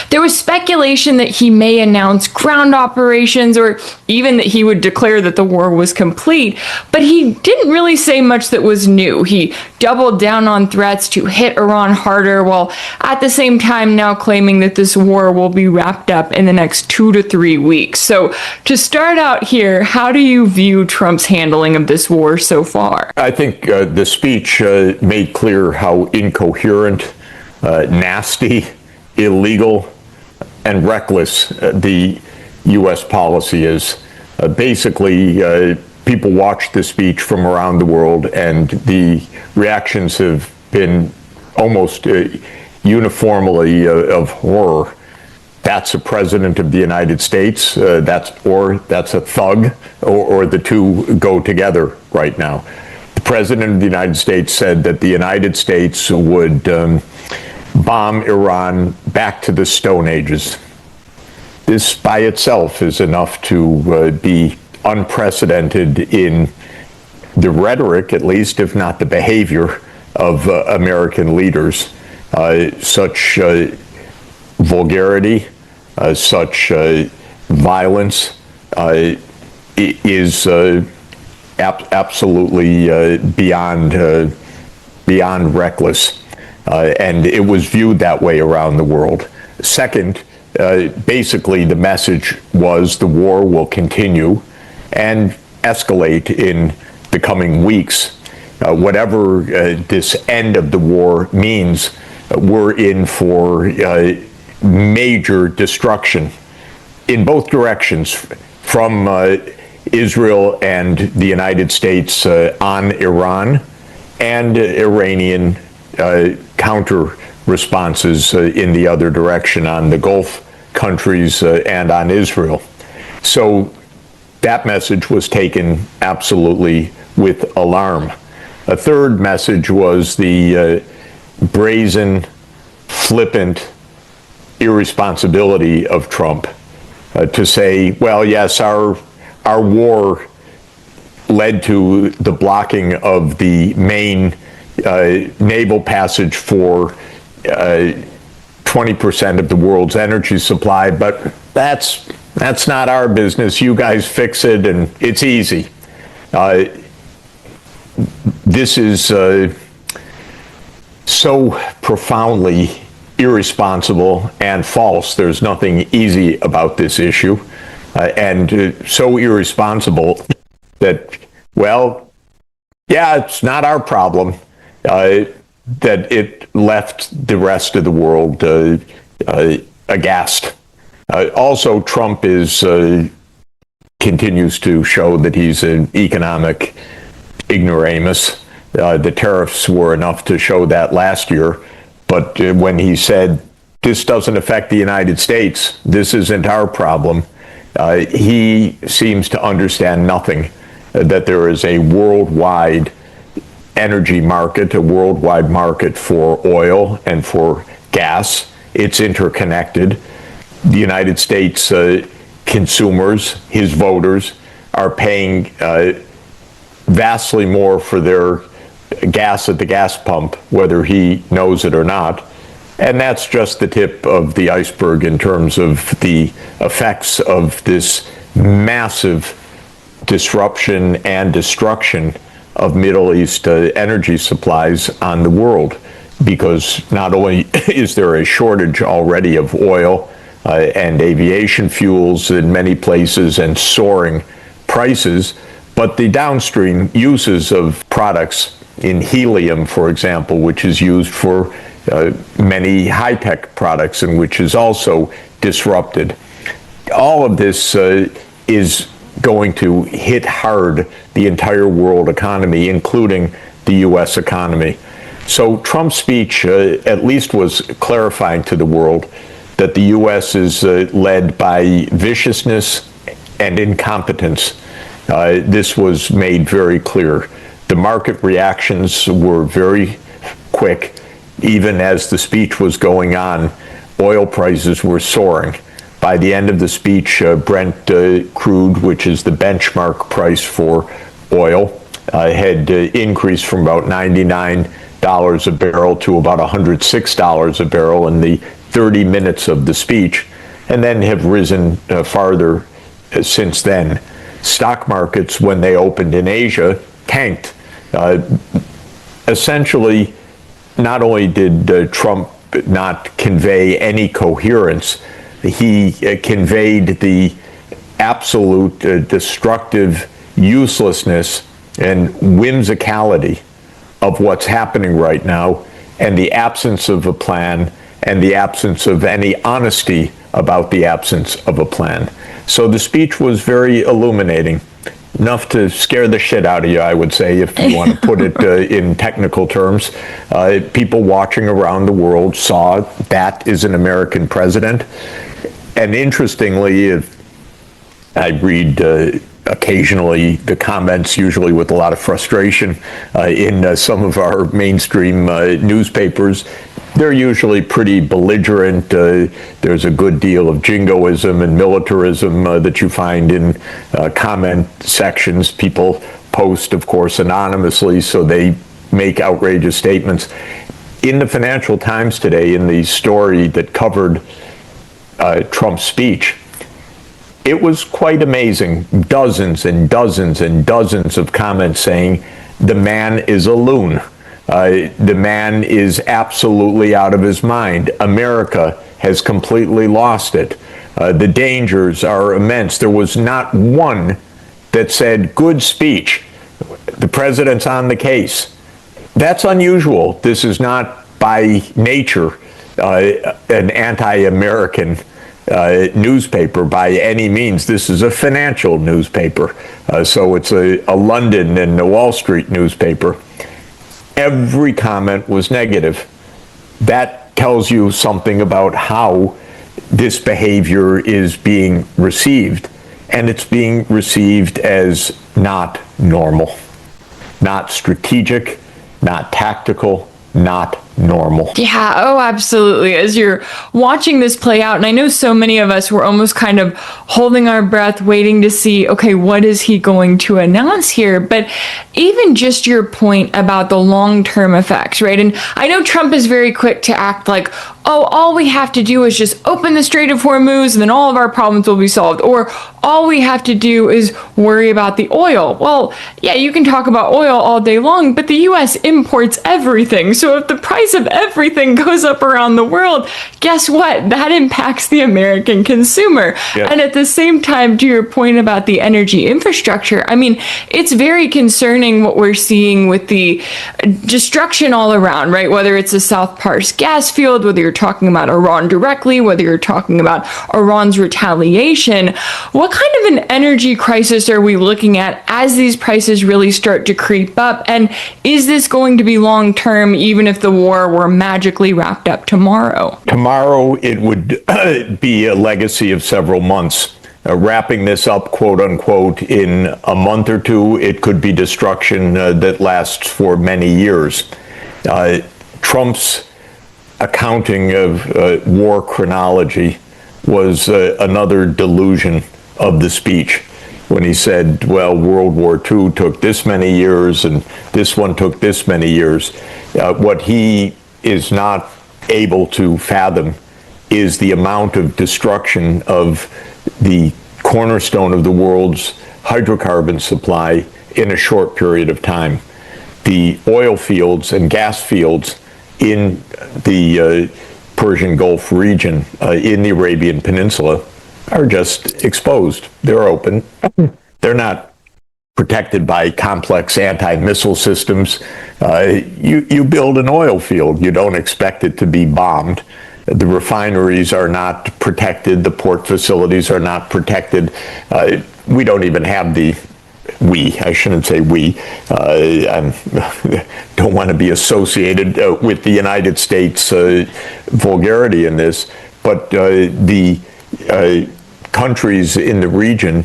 There was speculation that he may announce ground operations or even that he would declare that the war was complete, but he didn't really say much that was new. He doubled down on threats to hit Iran harder, while at the same time now claiming that this war will be wrapped up in the next 2 to 3 weeks. So to start out here, how do you view Trump's handling of this war so far? I think the speech made clear how incoherent, nasty, illegal, and reckless the U.S. policy is. Basically, people watched the speech from around the world, and the reactions have been almost uniformly of horror. That's a president of the United States, that's a thug, or the two go together right now. The president of the United States said that the United States would bomb Iran back to the Stone Ages. This by itself is enough to be unprecedented in the rhetoric, at least, if not the behavior of American leaders. Such vulgarity, such violence is absolutely beyond reckless. And it was viewed that way around the world. Second, basically the message was the war will continue and escalate in the coming weeks. Whatever this end of the war means, we're in for major destruction in both directions, from Israel and the United States on Iran, and Iranian counter responses in the other direction on the Gulf countries and on Israel. So that message was taken absolutely with alarm. A third message was the brazen, flippant irresponsibility of Trump to say, well, yes, our war led to the blocking of the main naval passage for 20% of the world's energy supply, but that's not our business. You guys fix it, and it's easy. This is so profoundly irresponsible and false. There's nothing easy about this issue, and so irresponsible that, well, yeah, it's not our problem, that it left the rest of the world aghast. Also, Trump continues to show that he's an economic ignoramus. The tariffs were enough to show that last year, but when he said, this doesn't affect the United States, this isn't our problem, he seems to understand nothing, that there is a worldwide energy market, a worldwide market for oil and for gas. It's interconnected. The United States consumers, his voters, are paying vastly more for their gas at the gas pump, whether he knows it or not. And that's just the tip of the iceberg in terms of the effects of this massive disruption and destruction of Middle East energy supplies on the world, because not only is there a shortage already of oil and aviation fuels in many places and soaring prices, but the downstream uses of products in helium, for example, which is used for many high-tech products and which is also disrupted. All of this is going to hit hard the entire world economy, including the U.S. economy. So Trump's speech at least was clarifying to the world that the U.S. is led by viciousness and incompetence. This was made very clear. The market reactions were very quick. Even as the speech was going on, oil prices were soaring. By the end of the speech, Brent crude, which is the benchmark price for oil, had increased from about $99 a barrel to about $106 a barrel in the 30 minutes of the speech, and then have risen farther since then. Stock markets, when they opened in Asia, tanked. Essentially, not only did Trump not convey any coherence, he conveyed the absolute destructive uselessness and whimsicality of what's happening right now, and the absence of a plan, and the absence of any honesty about the absence of a plan. So the speech was very illuminating, enough to scare the shit out of you, I would say, if you want to put it in technical terms. People watching around the world saw that is an American president. And interestingly, I read occasionally the comments, usually with a lot of frustration, in some of our mainstream newspapers. They're usually pretty belligerent. There's a good deal of jingoism and militarism that you find in comment sections. People post, of course, anonymously, so they make outrageous statements. In the Financial Times today, in the story that covered Trump's speech, it was quite amazing. Dozens and dozens and dozens of comments saying the man is a loon. The man is absolutely out of his mind. America has completely lost it. The dangers are immense. There was not one that said, good speech. The president's on the case. That's unusual. This is not by nature an anti-American newspaper by any means. This is a financial newspaper. So it's a London and a Wall Street newspaper. Every comment was negative. That tells you something about how this behavior is being received. And it's being received as not normal, not strategic, not tactical, not normal. Yeah, oh, absolutely. As you're watching this play out, and I know so many of us were almost kind of holding our breath, waiting to see, okay, what is he going to announce here? But even just your point about the long-term effects, right? And I know Trump is very quick to act like, oh, all we have to do is just open the Strait of Hormuz and then all of our problems will be solved. Or all we have to do is worry about the oil. Well, yeah, you can talk about oil all day long, but the U.S. imports everything. So if the price of everything goes up around the world, guess what? That impacts the American consumer. Yes. And at the same time, to your point about the energy infrastructure, I mean, it's very concerning what we're seeing with the destruction all around, right? Whether it's the South Pars gas field, whether you're talking about Iran directly, whether you're talking about Iran's retaliation, what kind of an energy crisis are we looking at as these prices really start to creep up? And is this going to be long term, even if the war were magically wrapped up tomorrow? Tomorrow, it would be a legacy of several months. Wrapping this up, quote unquote, in a month or two, it could be destruction that lasts for many years. Trump's accounting of war chronology was another delusion of the speech when he said, well, World War II took this many years and this one took this many years. What he is not able to fathom is the amount of destruction of the cornerstone of the world's hydrocarbon supply in a short period of time. The oil fields and gas fields in the Persian Gulf region, in the Arabian Peninsula, are just exposed. They're open. They're not protected by complex anti-missile systems. You build an oil field, you don't expect it to be bombed. The refineries are not protected. The port facilities are not protected. We don't even have I shouldn't say we. I don't want to be associated with the United States vulgarity in this, but the countries in the region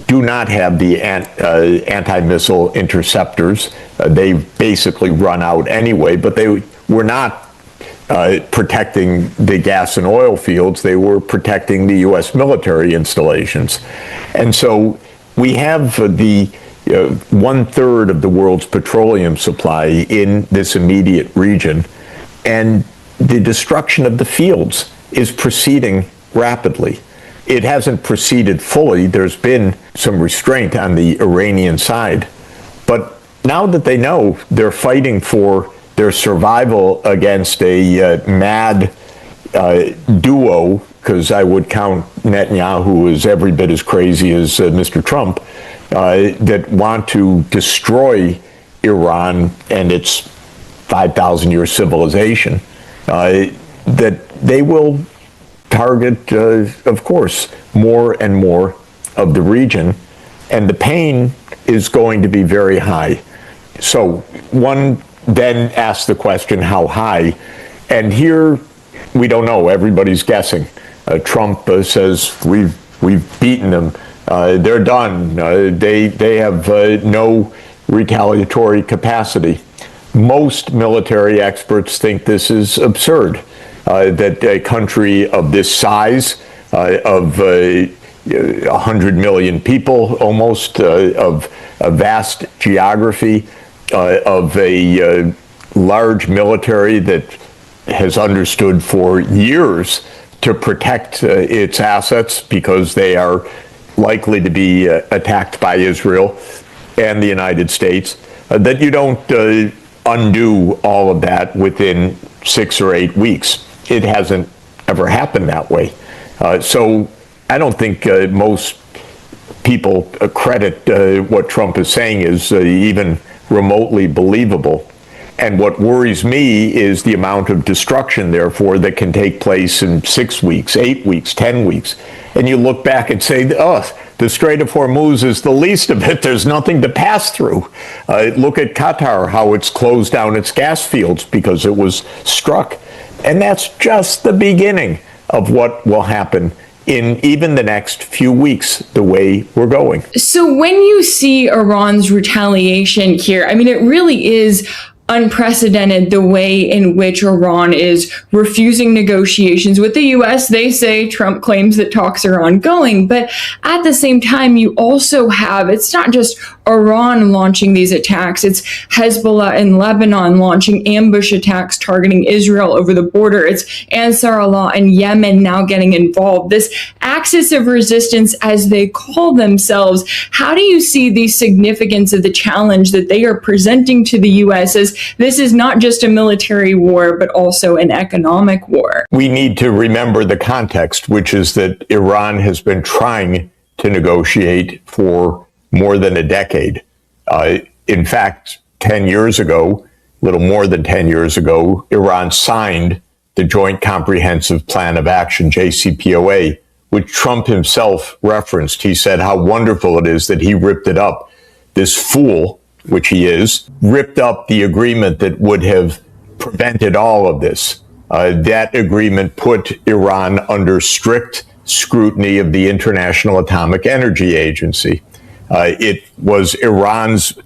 do not have the anti-missile interceptors. They basically run out anyway, but they were not protecting the gas and oil fields. They were protecting the U.S. military installations. And so we have the 1/3 of the world's petroleum supply in this immediate region, and the destruction of the fields is proceeding rapidly. It hasn't proceeded fully. There's been some restraint on the Iranian side. But now that they know they're fighting for their survival against a mad duo, because I would count Netanyahu as every bit as crazy as Mr. Trump, that want to destroy Iran and its 5,000-year civilization, that they will target, of course, more and more of the region, and the pain is going to be very high. So one then asks the question, how high? And here we don't know. Everybody's guessing. Trump says we've beaten them. They're done. They have no retaliatory capacity. Most military experts think this is absurd. That a country of this size, of 100 million people almost, of a vast geography, of a large military that has understood for years to protect its assets because they are likely to be attacked by Israel and the United States, that you don't undo all of that within 6 or 8 weeks. It hasn't ever happened that way. So I don't think most people credit what Trump is saying is even remotely believable. And what worries me is the amount of destruction, therefore, that can take place in 6 weeks, 8 weeks, 10 weeks. And you look back and say, oh, the Strait of Hormuz is the least of it. There's nothing to pass through. Look at Qatar, how it's closed down its gas fields because it was struck. And that's just the beginning of what will happen in even the next few weeks, the way we're going. So when you see Iran's retaliation here, I mean, it really is unprecedented the way in which Iran is refusing negotiations with the US. They say Trump claims that talks are ongoing, but at the same time, you also have, it's not just Iran launching these attacks, it's Hezbollah in Lebanon launching ambush attacks targeting Israel over the border. It's Ansar Allah in Yemen now getting involved. This axis of resistance, as they call themselves, how do you see the significance of the challenge that they are presenting to the US as this is not just a military war, but also an economic war? We need to remember the context, which is that Iran has been trying to negotiate for more than a decade. In fact, 10 years ago, a little more than 10 years ago, Iran signed the Joint Comprehensive Plan of Action, JCPOA, which Trump himself referenced. He said how wonderful it is that he ripped it up. This fool, which he is, ripped up the agreement that would have prevented all of this. That agreement put Iran under strict scrutiny of the International Atomic Energy Agency. It was Iran's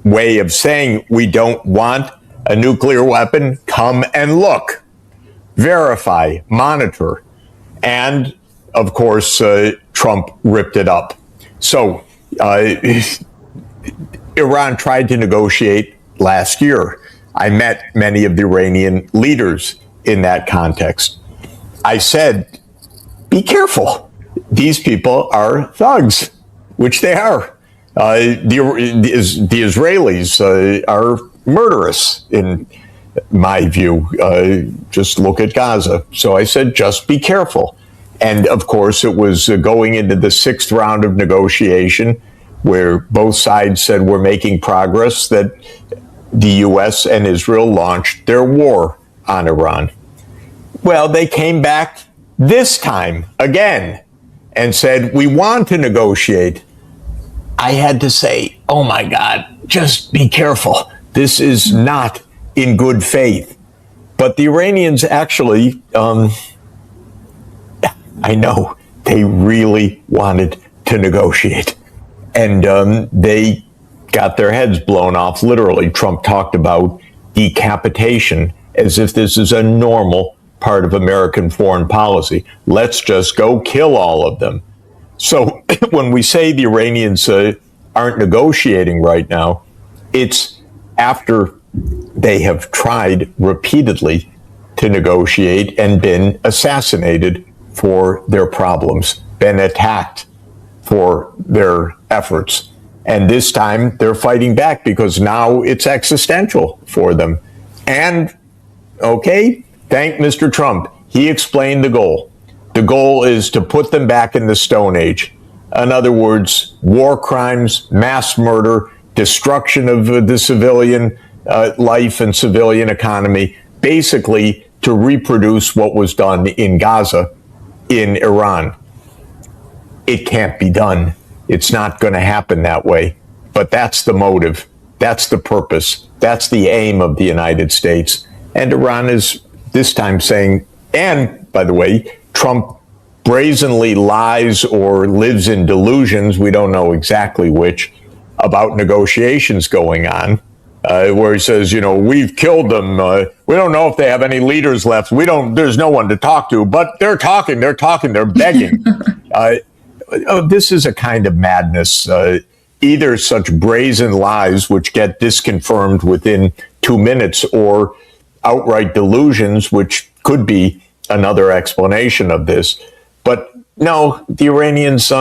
way of saying, we don't want a nuclear weapon, come and look, verify, monitor. And, of course, Trump ripped it up. So Iran tried to negotiate last year. I met many of the Iranian leaders in that context. I said, be careful. These people are thugs, which they are. The Israelis are murderous, in my view. Just look at Gaza. So I said, just be careful. And of course, it was going into the 6th round of negotiation, where both sides said we're making progress, that the U.S. and Israel launched their war on Iran. Well, they came back this time again and said, we want to negotiate. I had to say, oh my God, just be careful. This is not in good faith. But the Iranians actually, I know, they really wanted to negotiate. And they got their heads blown off, literally. Trump talked about decapitation as if this is a normal part of American foreign policy. Let's just go kill all of them. So when we say the Iranians aren't negotiating right now, it's after they have tried repeatedly to negotiate and been assassinated for their problems, been attacked for their efforts. And this time they're fighting back because now it's existential for them. And, okay, thank Mr. Trump. He explained the goal. The goal is to put them back in the Stone Age. In other words, war crimes, mass murder, destruction of the civilian life and civilian economy, basically to reproduce what was done in Gaza, in Iran. It can't be done. It's not going to happen that way. But that's the motive. That's the purpose. That's the aim of the United States. And Iran is this time saying, and by the way, Trump brazenly lies or lives in delusions, we don't know exactly which, about negotiations going on, where he says, we've killed them. We don't know if they have any leaders left. There's no one to talk to, but they're talking, they're begging. This is a kind of madness. Either such brazen lies, which get disconfirmed within 2 minutes, or outright delusions, which could be another explanation of this. But no, the Iranians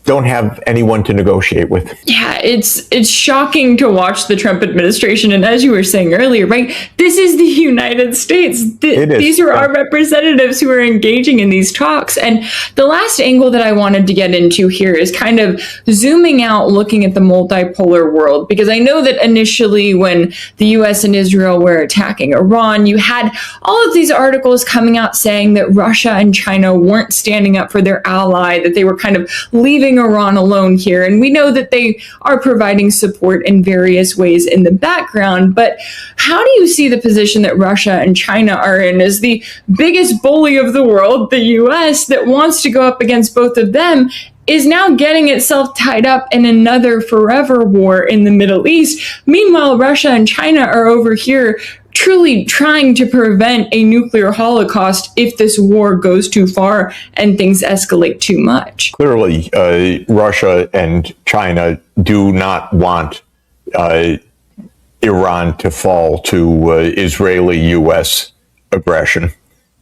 don't have anyone to negotiate with. Yeah, it's shocking to watch the Trump administration. And as you were saying earlier, right, this is the United States. These are our representatives who are engaging in these talks. And the last angle that I wanted to get into here is kind of zooming out, looking at the multipolar world, because I know that initially when the US and Israel were attacking Iran, you had all of these articles coming out saying that Russia and China weren't standing up for their ally, that they were kind of leaving Iran alone here. And we know that they are providing support in various ways in the background. But how do you see the position that Russia and China are in as the biggest bully of the world, the US, that wants to go up against both of them, is now getting itself tied up in another forever war in the Middle East? Meanwhile, Russia and China are over here truly trying to prevent a nuclear holocaust if this war goes too far and things escalate too much. Clearly, Russia and China do not want Iran to fall to Israeli-U.S. aggression.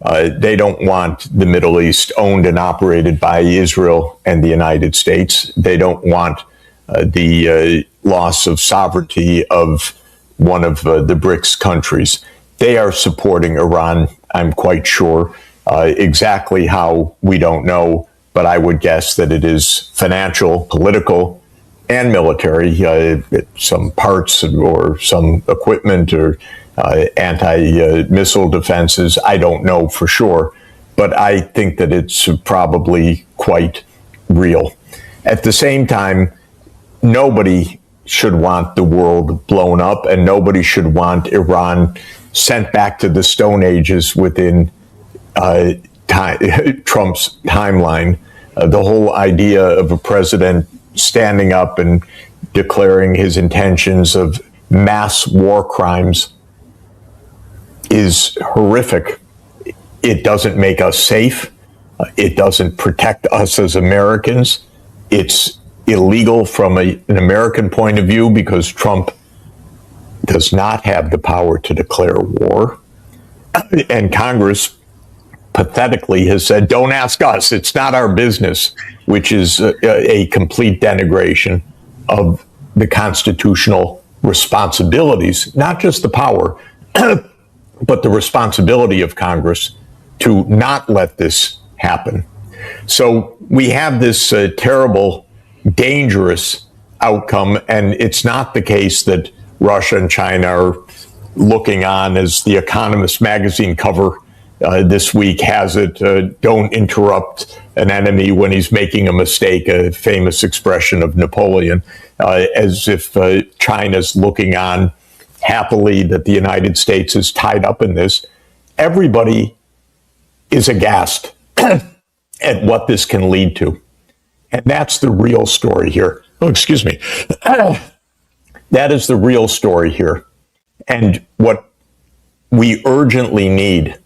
They don't want the Middle East owned and operated by Israel and the United States. They don't want the loss of sovereignty of one of the BRICS countries. They are supporting Iran, I'm quite sure. Exactly how, we don't know, but I would guess that it is financial, political, and military, some parts or some equipment or anti-missile defenses. I don't know for sure, but I think that it's probably quite real. At the same time, nobody should want the world blown up, and nobody should want Iran sent back to the Stone Ages within Trump's timeline. The whole idea of a president standing up and declaring his intentions of mass war crimes is horrific. It doesn't make us safe. It doesn't protect us as Americans. It's illegal from an American point of view because Trump does not have the power to declare war. And Congress pathetically has said, don't ask us, it's not our business, which is a complete denigration of the constitutional responsibilities, not just the power, but the responsibility of Congress to not let this happen. So we have this terrible, dangerous outcome, and it's not the case that Russia and China are looking on, as the Economist magazine cover this week has it, don't interrupt an enemy when he's making a mistake, a famous expression of Napoleon, as if China's looking on happily that the United States is tied up in this. Everybody is aghast at what this can lead to. And that's the real story here. Oh, excuse me. That is the real story here. And what we urgently need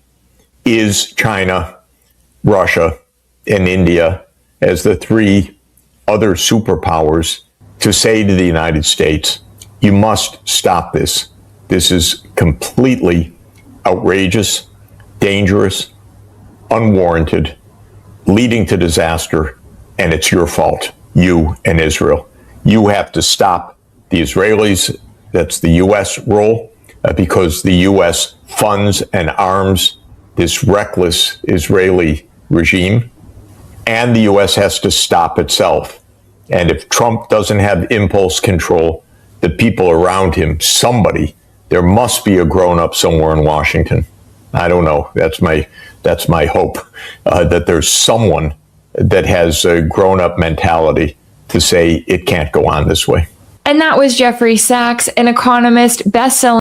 is China, Russia, and India as the three other superpowers to say to the United States, you must stop this. This is completely outrageous, dangerous, unwarranted, leading to disaster, and it's your fault, you and Israel. You have to stop the Israelis. That's the U.S. role, because the U.S. funds and arms this reckless Israeli regime, and the U.S. has to stop itself. And if Trump doesn't have impulse control, the people around him, somebody, there must be a grown-up somewhere in Washington. I don't know. That's my hope, that there's someone that has a grown-up mentality to say it can't go on this way. And that was Jeffrey Sachs, an economist, best-selling